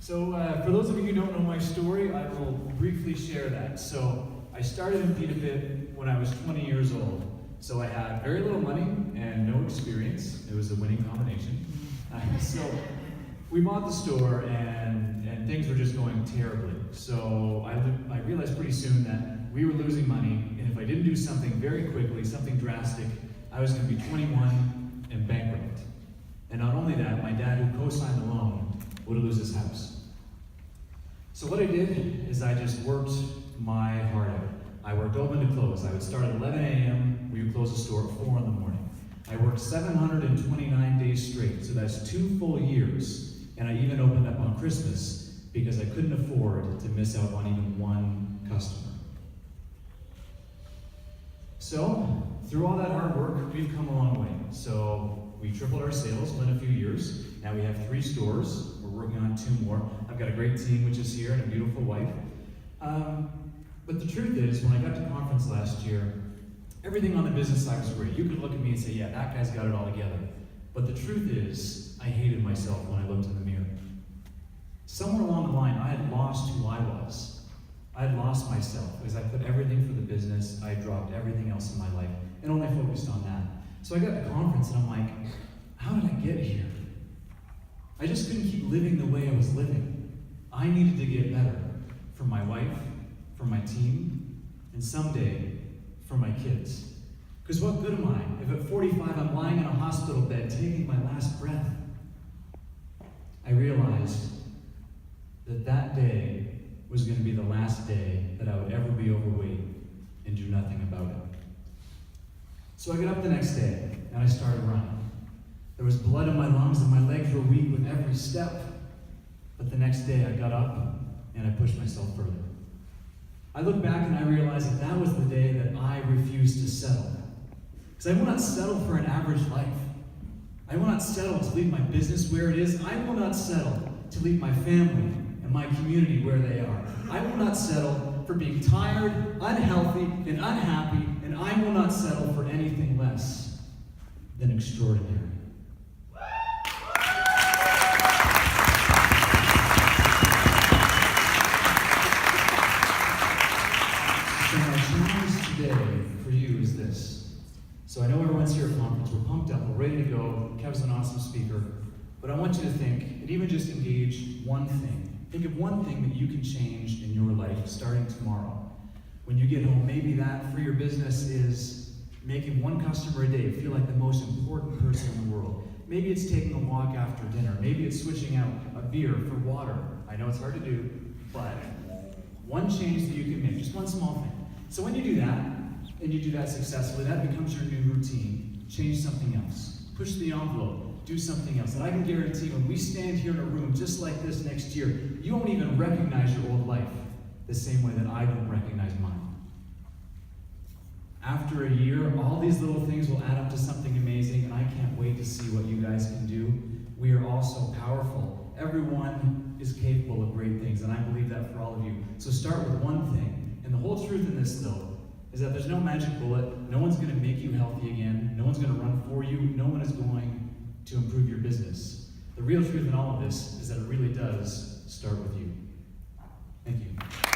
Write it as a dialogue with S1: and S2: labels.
S1: For those of you who don't know my story, I will briefly share that. So, I started in Pita Pit when I was 20 years old. So, I had very little money and no experience. It was a winning combination. So, we bought the store and things were just going terribly. So, I realized pretty soon that we were losing money, and if I didn't do something very quickly, something drastic, I was going to be 21 and bankrupt. And not only that, my dad, who co-signed the loan, would lose his house. So what I did is I just worked my heart out. I worked open to close. I would start at 11 a.m. We would close the store at 4 in the morning. I worked 729 days straight, so that's 2 full years. And I even opened up on Christmas because I couldn't afford to miss out on even one customer. So, through all that hard work, we've come a long way. So, we tripled our sales within a few years. Now we have 3 stores. We're working on 2 more. I've got a great team, which is here, and a beautiful wife. But the truth is, when I got to conference last year, everything on the business side was great. You could look at me and say, yeah, that guy's got it all together. But the truth is, I hated myself when I looked in the mirror. Somewhere along the line, I had lost who I was. I had lost myself because I put everything for the business. I dropped everything else in my life and only focused on that. So I got to conference and I'm like, how did I get here? I just couldn't keep living the way I was living. I needed to get better for my wife, for my team, and someday for my kids. Because what good am I if at 45 I'm lying in a hospital bed taking my last breath? I realized that that day was going to be the last day that I would ever be overweight and do nothing about it. So I got up the next day and I started running. There was blood in my lungs and my legs were weak with every step. But the next day I got up and I pushed myself further. I look back and I realized that that was the day that I refused to settle. Because I will not settle for an average life. I will not settle to leave my business where it is. I will not settle to leave my family and my community where they are. I will not settle for being tired, unhealthy, and unhappy, and I will not settle for anything less than extraordinary. So my challenge today for you is this. So I know everyone's here at conference, we're pumped up, we're ready to go. Kev's an awesome speaker. But I want you to think, and even just engage one thing. Think of one thing that you can change in your life starting tomorrow. When you get home, maybe that for your business is making one customer a day feel like the most important person in the world. Maybe it's taking a walk after dinner. Maybe it's switching out a beer for water. I know it's hard to do, but one change that you can make, just one small thing. So when you do that, and you do that successfully, that becomes your new routine. Change something else. Push the envelope. Do something else. And I can guarantee when we stand here in a room just like this next year, you won't even recognize your old life the same way that I don't recognize mine. After a year, all these little things will add up to something amazing, and I can't wait to see what you guys can do. We are all so powerful. Everyone is capable of great things, and I believe that for all of you. So start with one thing. And the whole truth in this, though, is that there's no magic bullet. No one's going to make you healthy again. No one's going to run for you. No one is going to improve your business. The real truth in all of this is that it really does start with you. Thank you.